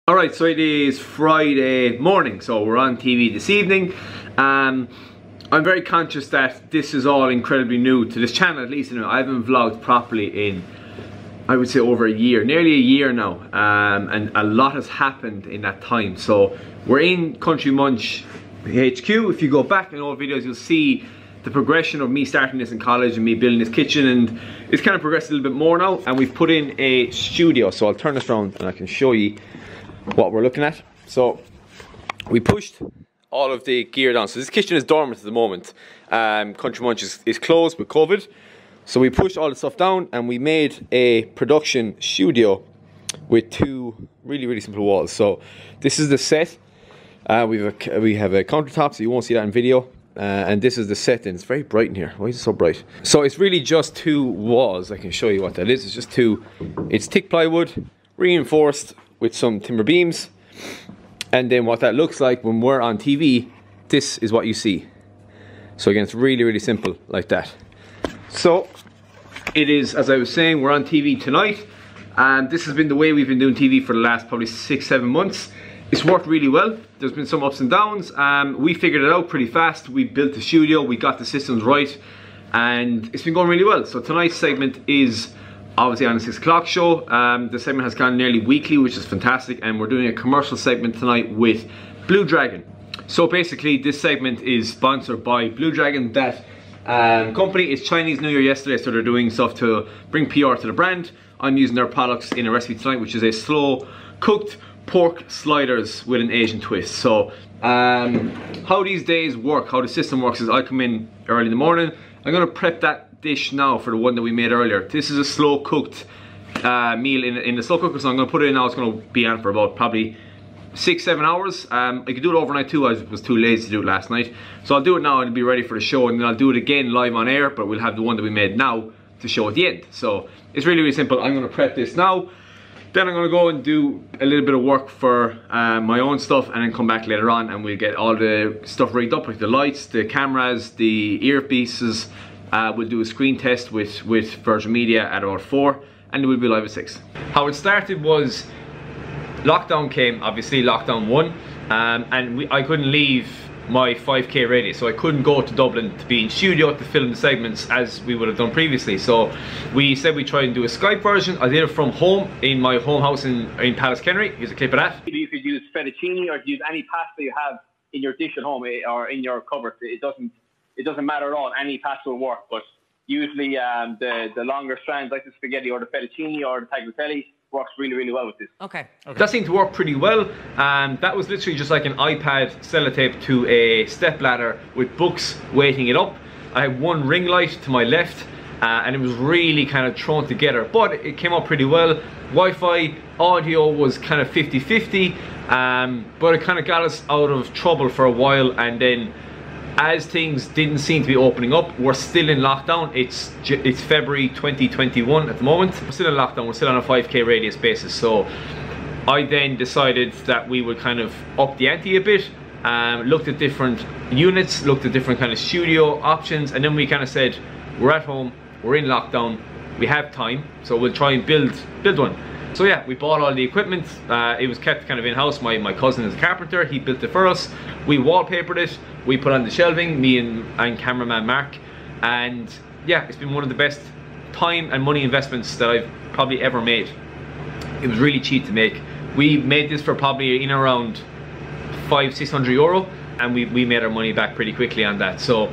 Alright, so it is Friday morning, so we're on TV this evening. I'm very conscious that this is all incredibly new to this channel, at least. I haven't vlogged properly in, I would say, over a year, nearly a year now, and a lot has happened in that time. So we're in Country Munch HQ. If you go back in old videos, you'll see the progression of me starting this in college and me building this kitchen, and it's kind of progressed a little bit more now, and we've put in a studio. So I'll turn this around and I can show you what we're looking at. So we pushed all of the gear down. So this kitchen is dormant at the moment. Country Munch is closed with COVID. So we pushed all the stuff down and we made a production studio with two really simple walls. So this is the set. We have a countertop, so you won't see that in video. And this is the set, and it's very bright in here. Why is it so bright? So it's really just two walls. I can show you what that is. It's just two, it's thick plywood, reinforced with some timber beams. And then what that looks like when we're on TV, this is what you see. So again, it's really simple like that. So it is, as I was saying, we're on TV tonight, and this has been the way we've been doing TV for the last probably 6-7 months. It's worked really well. There's been some ups and downs. We figured it out pretty fast. We built the studio, we got the systems right, and it's been going really well. So tonight's segment is obviously on the 6 o'clock show. The segment has gone nearly weekly, which is fantastic, and we're doing a commercial segment tonight with Blue Dragon. So basically this segment is sponsored by Blue Dragon. That company, is Chinese New Year yesterday, so they're doing stuff to bring PR to the brand. I'm using their products in a recipe tonight, which is a slow cooked pork sliders with an Asian twist. So how these days work, how the system works, is I come in early in the morning. I'm gonna prep that dish now for the one that we made earlier. This is a slow cooked meal in the slow cooker, so I'm gonna put it in now. It's gonna be on for about probably 6-7 hours. I could do it overnight too. I was too lazy to do it last night, so I'll do it now and it'll be ready for the show, and then I'll do it again live on air, but we'll have the one that we made now to show at the end. So it's really simple. I'm gonna prep this now, then I'm gonna go and do a little bit of work for my own stuff, and then come back later on and we'll get all the stuff rigged up, like the lights, the cameras, the earpieces. We'll do a screen test with Virgin Media at about 4, and we'll be live at 6. How it started was, lockdown came, obviously lockdown 1, and I couldn't leave my 5k radius, so I couldn't go to Dublin to be in studio to film the segments as we would have done previously. So we said we'd try and do a Skype version. I did it from home in my home house in Pallaskenry. Here's a clip of that. You could use fettuccine or use any pasta you have in your dish at home or in your cupboard. It doesn't matter at all. Any pasta will work, but usually the longer strands, like the spaghetti or the fettuccine or the tagliatelle, works really well with this. Okay. That seemed to work pretty well. That was literally just like an iPad sellotape to a step ladder with books weighting it up. I had one ring light to my left, and it was really kind of thrown together, but it came out pretty well. Wi-Fi audio was kind of 50-50, but it kind of got us out of trouble for a while, and then as things didn't seem to be opening up, we're still in lockdown. It's February 2021 at the moment. We're still in lockdown, we're still on a 5k radius basis. So I then decided that we would kind of up the ante a bit, looked at different units, looked at different kind of studio options, and then we kind of said, we're at home, we're in lockdown, we have time, so we'll try and build one. So yeah, we bought all the equipment. It was kept kind of in-house. My cousin is a carpenter, he built it for us. We wallpapered it, we put on the shelving, me and cameraman Mark, and yeah, it's been one of the best time and money investments that I've probably ever made. It was really cheap to make. We made this for probably in around 500-600 euro, and we made our money back pretty quickly on that. So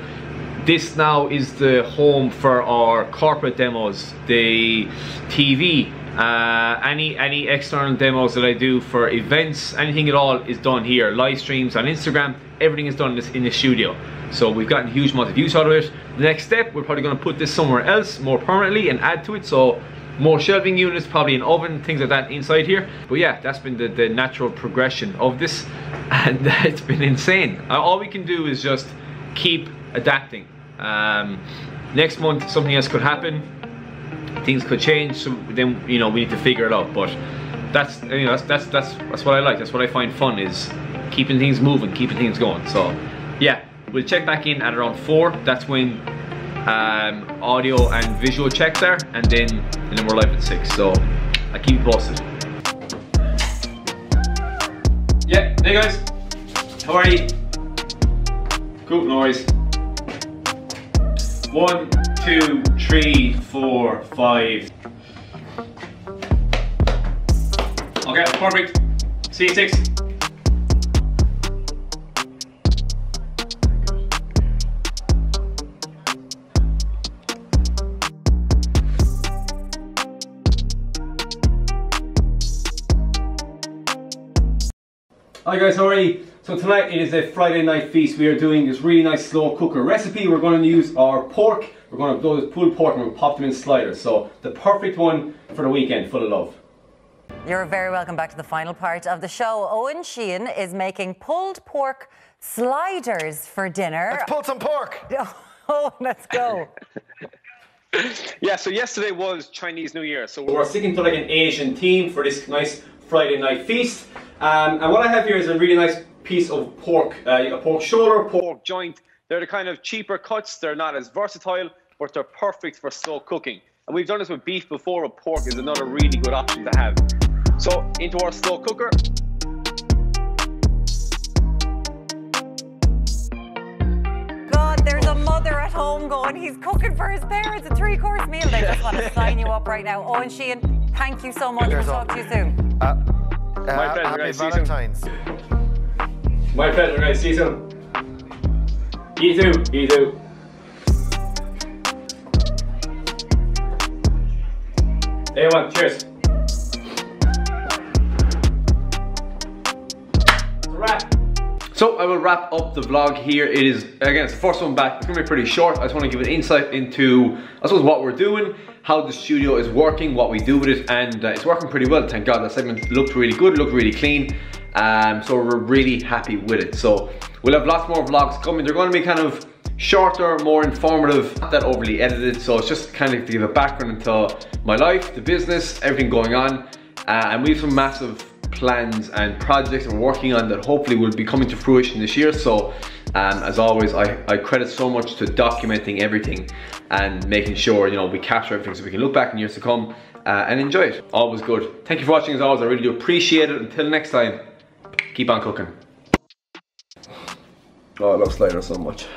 this now is the home for our corporate demos, the TV, any external demos that I do for events, anything at all is done here. Live streams on Instagram, everything is done in the studio. So we've gotten a huge amount of use out of it. The next step, we're probably going to put this somewhere else more permanently and add to it. So more shelving units, probably an oven, things like that inside here. But yeah, that's been the natural progression of this, and it's been insane. All we can do is just keep adapting. Next month something else could happen, things could change, so then we need to figure it out. But that's what I like. That's what I find fun, is keeping things moving, keeping things going. So yeah, we'll check back in at around 4. That's when audio and visual checks are, and then we're live at 6. So I'll keep you posted. Hey guys, how are you? Good noise. 1, 2, 3, 4, 5. Okay, perfect. See you 6. Hi guys, how are you? So tonight it is a Friday night feast. We are doing this really nice slow cooker recipe. We're going to use our pork. We're going to do this pulled pork and we'll pop them in sliders. So the perfect one for the weekend, full of love. You're very welcome back to the final part of the show. Owen Sheehan is making pulled pork sliders for dinner. Let's pull some pork. Oh, let's go. Yeah, so yesterday was Chinese New Year. So we're sticking to like an Asian theme for this nice Friday night feast. And what I have here is a really nice piece of pork, a pork shoulder, pork joint. They're the kind of cheaper cuts. They're not as versatile, but they're perfect for slow cooking. And we've done this with beef before, but pork is another really good option to have. So into our slow cooker. God, there's a mother at home going, he's cooking for his parents a 3-course meal. They just want to sign you up right now. Owen Sheehan, thank you so much. We'll talk to you soon. My pleasure, happy guys. Valentine's. My pleasure, guys. See you soon. You too. You too. Everyone, cheers. It's a wrap. So I will wrap up the vlog here. It is, again, it's the first one back. It's gonna be pretty short. I just want to give an insight into, I suppose, what we're doing, how the studio is working, what we do with it, and it's working pretty well. Thank God. That segment looked really good, looked really clean. So we're really happy with it. So we'll have lots more vlogs coming. They're going to be kind of shorter, more informative, not that overly edited. So it's just kind of to give a background into my life, the business, everything going on. And we have some massive plans and projects we're working on that hopefully will be coming to fruition this year. So as always, I credit so much to documenting everything and making sure, you know, we capture everything so we can look back in years to come and enjoy it. Always good. Thank you for watching as always. I really do appreciate it. Until next time, keep on cooking. Oh, I love sliders so much.